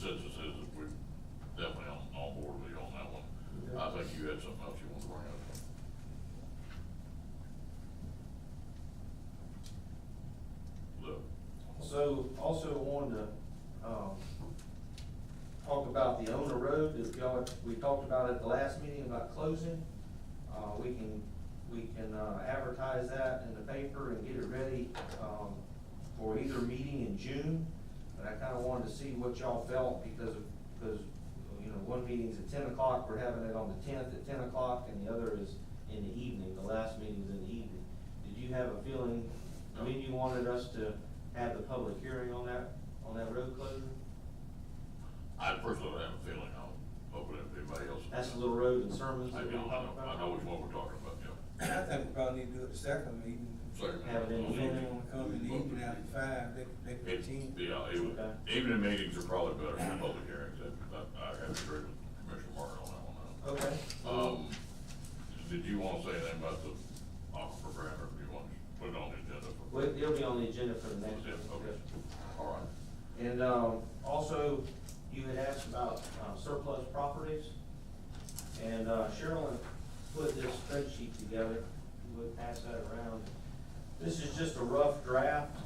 consensus is that we're definitely on board with you on that one. Okay. I think you had something else you wanted to bring up. Look, So also wanted to, talk about the owner road, that y'all, we talked about at the last meeting about closing. We can advertise that in the paper and get it ready, for either meeting in June. But I kinda wanted to see what y'all felt, because, you know, one meeting's at 10 o'clock, we're having it on the 10th at 10 o'clock, and the other is in the evening, the last meeting's in the evening. Did you have a feeling, I mean, you wanted us to have the public hearing on that road closure? I personally have a feeling, I'll open it to anybody else. That's the little road in Sermons that we talked I know about? which one we're talking about, yeah. I think we probably need to do it the second meeting. Second. Have it in If the they evening. wanna come in the evening after 5, they can team. Yeah, Okay. evening meetings are probably better than public hearings, I have to agree with Commissioner Martin on that one. Okay. Did you wanna say anything about the aquifer grant, or do you want to put it on the agenda for? Well, it'll be on the agenda for the next Yeah, one. okay, all right. And, also, you had asked about surplus properties, and Sherilyn put this spreadsheet together, we'll pass that around. This is just a rough draft.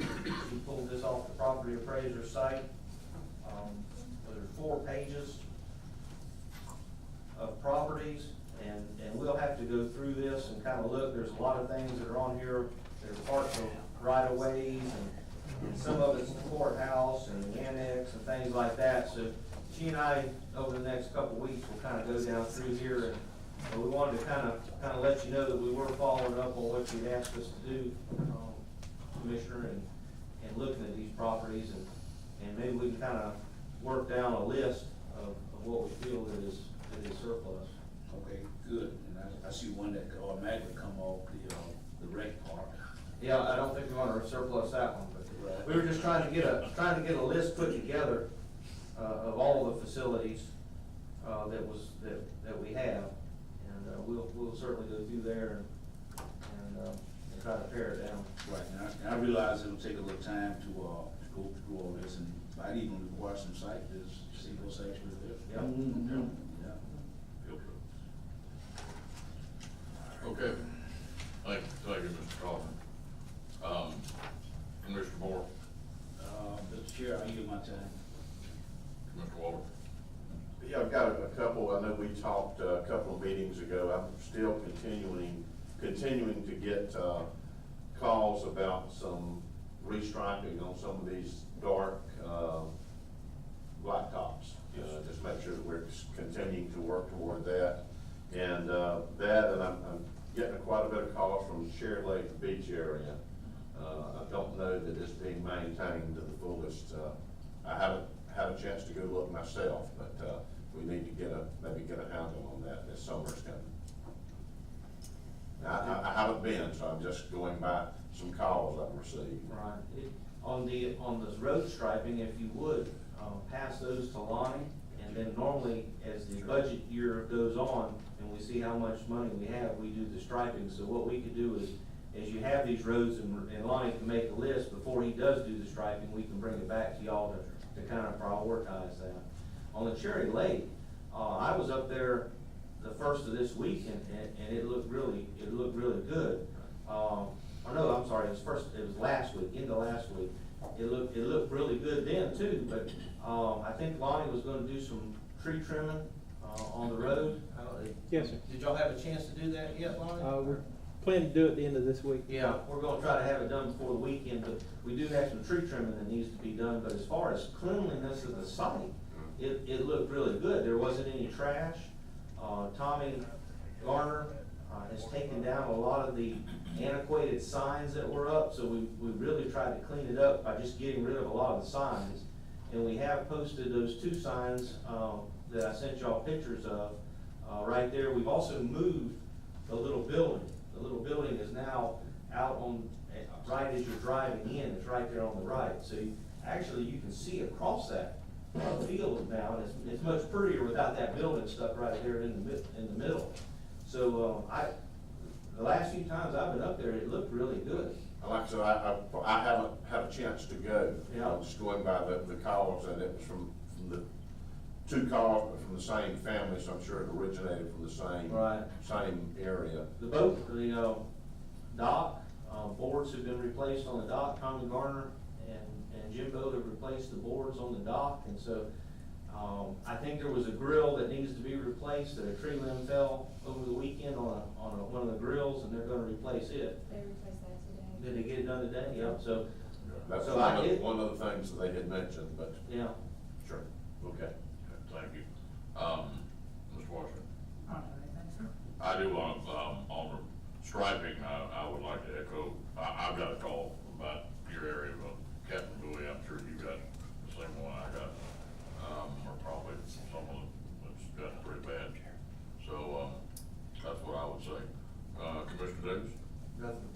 She pulled this off the property appraiser site. There's 4 pages of properties, and we'll have to go through this and kind of look. There's a lot of things that are on here that are parts of right-of-ways, and some of it's the courthouse and the annex and things like that. So she and I, over the next couple of weeks, will kind of go down through here, and we wanted to kind of let you know that we were following up on what you'd asked us to do, Commissioner, and looking at these properties, and maybe we can kind of work down a list of what we feel that is surplus. Okay, good, and I see one that could automatically come off the rec park. Yeah, I don't think we want to surplus that one, but Right. we were just trying to get a list put together, of all the facilities, that we have. And, we'll certainly go through there and try to pare it down. Right, and I realize it'll take a little time to go through all this, and might even require some site visits to see what's actually there. Yeah. Yeah. Feel free. Okay, thank you, Mr. Kaufman. Commissioner Moore, Mr. Chair, I yield my time. Commissioner Waller. Yeah, I've got a couple. I know we talked a couple of meetings ago. I'm still continuing to get calls about some restriping on some of these dark blacktops. Just make sure that we're continuing to work toward that. And I'm getting quite a bit of calls from Share Lake Beach area. I don't know that it's being maintained to the fullest. I haven't had a chance to go look myself, but we need to maybe get a handle on that this summer's coming. Now, I haven't been, so I'm just going by some calls I've received. Right. On this road striping, if you would, pass those to Lonnie, and then normally, as the budget year goes on, and we see how much money we have, we do the striping. So what we could do is, as you have these roads, and Lonnie can make a list, before he does do the striping, we can bring it back to y'all to kind of prioritize that. On the Cherry Lake, I was up there the first of this week, and it looked really good. No, I'm sorry, it was last week, into last week. It looked really good then too, but, I think Lonnie was gonna do some tree trimming, on the road. Yes, sir. Did y'all have a chance to do that yet, Lonnie? We're planning to do it at the end of this week. Yeah, we're gonna try to have it done before the weekend, but we do have some tree trimming that needs to be done. But as far as cleanliness of the site, it looked really good. There wasn't any trash. Tommy Garner has taken down a lot of the antiquated signs that were up, so we really tried to clean it up by just getting rid of a lot of the signs. And we have posted those 2 signs that I sent y'all pictures of right there. We've also moved the little building. The little building is now out on, right as you're driving in, it's right there on the right. So you can see across that field now, and it's much prettier without that building stuck right there in the middle. So the last few times I've been up there, it looked really good. like I said, I haven't had a chance to go. Yeah. I was just going by the calls, and it was from the two calls, but from the same family, so I'm sure it originated from the same. Right. Same area. The boat, the dock, boards have been replaced on the dock. Tommy Garner and Jimbo have replaced the boards on the dock, and so, I think there was a grill that needs to be replaced, that a tree limb fell over the weekend on one of the grills, and they're gonna replace it. They replaced that today. Did they get it done today? Yep, so, That's So I did- one of the things that they had mentioned, but, yeah. sure, okay. Thank you. Ms. Washington? I don't have anything, sir. I do want, on the striping, I would like to echo, I've got a call about your area of Captain Bowie. I'm sure you got the same one I got, or probably someone that's got pretty bad. So, that's what I would say. Commissioner Davis? Nothing.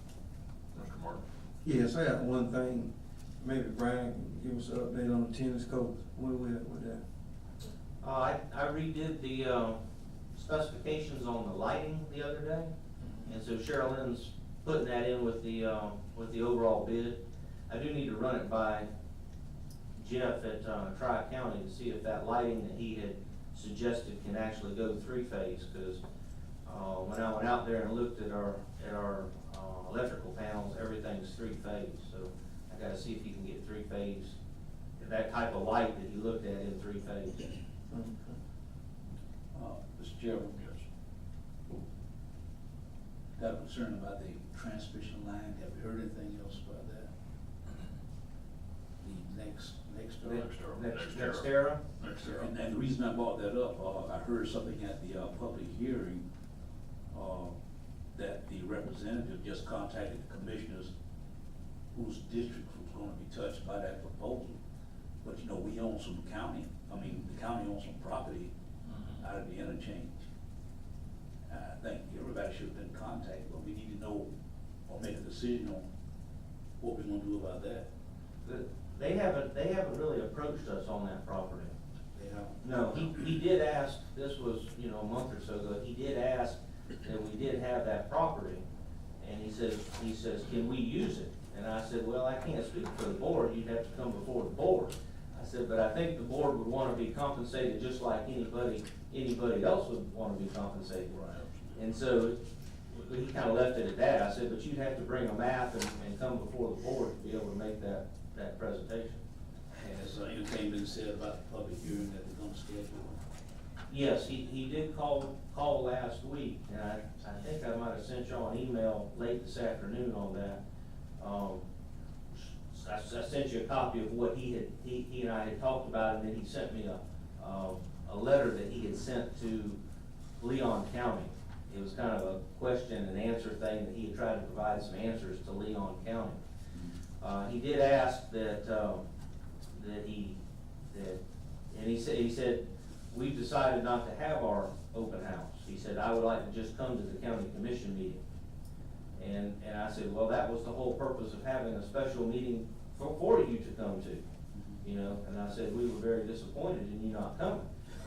Mr. Martin? Yes, I got one thing, maybe Brian can give us an update on the tennis courts, where we at with that? I redid the specifications on the lighting the other day, and so Sherilyn's putting that in with the overall bid. I do need to run it by Jeff at Tri-County to see if that lighting that he had suggested can actually go three-phase, because when I went out there and looked at our electrical panels, everything's three-phase, so I gotta see if he can get three-phase, that type of light that he looked at in three-phase. Mr. Chairman, Yes. got a concern about the transmission line. Have you heard anything else about that? The next door? Next era? Next year. And the reason I brought that up, I heard something at the public hearing, that the representative just contacted the commissioners whose district was gonna be touched by that proposal. But you know, we own some county, the county owns some property out of the interchange. I think everybody should have been contacted, but we need to know or make a decision on what we're gonna do about that. They haven't really approached us on that property. They have. No, he did ask, this was, a month or so ago, he did ask that we did have that property. And he says, can we use it? And I said, well, I can't speak for the board, you'd have to come before the board. I said, but I think the board would wanna be compensated just like anybody else would wanna be compensated. And so, he kinda left it at that. I said, but you'd have to bring a map and come before the board to be able to make that presentation. Has anything been said about the public hearing that they're gonna schedule? Yes, he did call last week, and I think I might have sent y'all an email late this afternoon on that. I sent you a copy of what he and I had talked about, and then he sent me a letter that he had sent to Leon County. It was kind of a question and answer thing that he had tried to provide some answers to Leon County. He did ask he said, we've decided not to have our open house. He said, I would like to just come to the county commission meeting. And I said, well, that was the whole purpose of having a special meeting for you to come to, and I said, we were very disappointed in you not coming.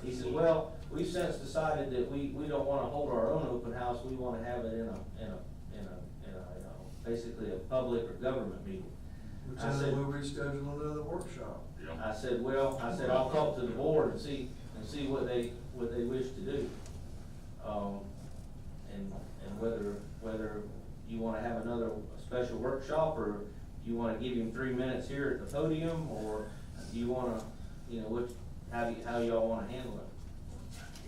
He said, well, we've since decided that we don't wanna hold our own open house, we wanna have it in a basically a public or government meeting. Which I then said- we'll reschedule another workshop. Yeah. I said, I'll talk to the board and see what they wish to do. And whether you wanna have another special workshop, or you wanna give him 3 minutes here at the podium, or do you wanna, how y'all wanna handle it?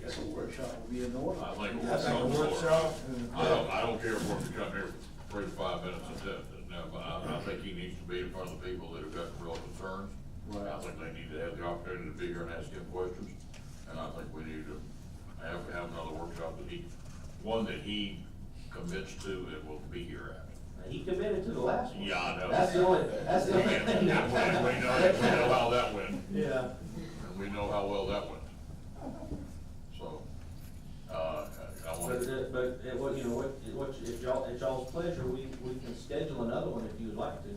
Yes, a workshop will be in order. I think I think a workshop and. I don't care if we're to come here for 3 to 5 minutes and no, but I think he needs to be in front of the people that have got real concerns. Right. I think they need to have the opportunity to be here and ask him questions, and I think we need to have another workshop that he commits to and will be here at. He committed to the last one. Yeah, I know. That's the only thing. We know how that went, Yeah. and we know how well that went. So, I want to. But if y'all's pleasure, we can schedule another one if you would like to.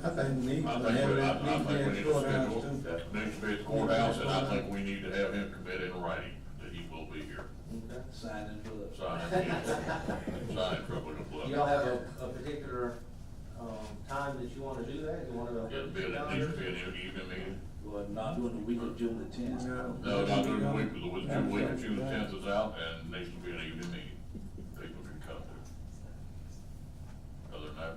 I think we need to I have think we it, need to at the courthouse schedule, too. needs to be at the courthouse, and I think we need to have him commit in writing that he will be here. Okay. Signed in blood. Signed in public of blood. Do y'all have a particular time that you wanna do that? You wanna? It'd be, it needs to be an evening meeting. Well, not during the week of June the tenth. No, not during the week, the week of June 10th is out, and needs to be an evening meeting. People can come to. Other than that,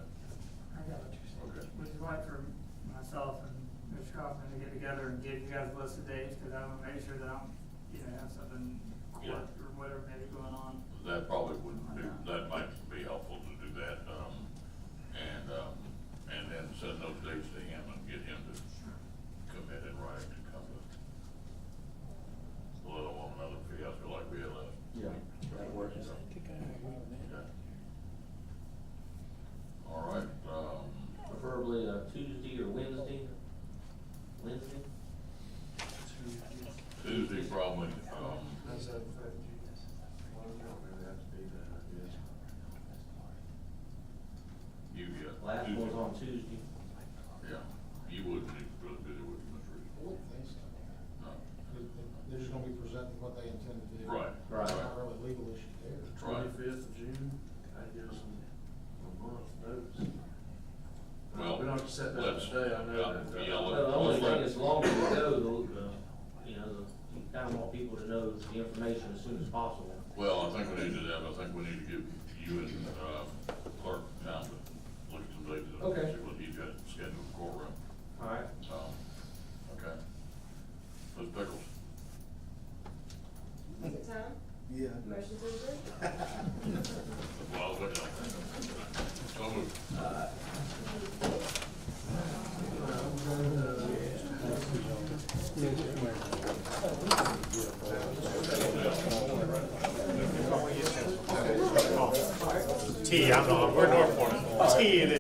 I got what you're saying. okay. Would you like for myself and Mr. Kaufman to get together and give you guys a list of dates, cause I wanna make sure that I'm, have something court or whatever maybe going on. That probably wouldn't be, that might be helpful to do that, and then send those dates to him and get him to commit in writing to come to. Let on one another fiasco like we had last. Yeah. That works. Okay. All right, Preferably a Tuesday or Wednesday? Wednesday? Tuesday probably, How's that affect you? Well, maybe have to be that, I guess. you get. Last Tuesday. one's on Tuesday. Yeah, you wouldn't be really busy with Mr. Reed. I wouldn't think so. No, They're just gonna be presenting what they intend to do. right, Right. There's not really legal issue there. right. 25th of June, I give us a month notice. Well, We don't have to set that let's- today, I know yeah, that. yeah, Well, the only thing is, longer we go, you kinda want people to know the information as soon as possible. Well, I think we need to have, I think we need to give you and, clerk time to look at some dates. And Okay. see what he's got scheduled for courtroom. All right. Okay. Ms. Pickles? Is it time? Yeah. Motion to adjourn? Well, I was looking at that. So moved. T, I'm on, we're North Point. T it is.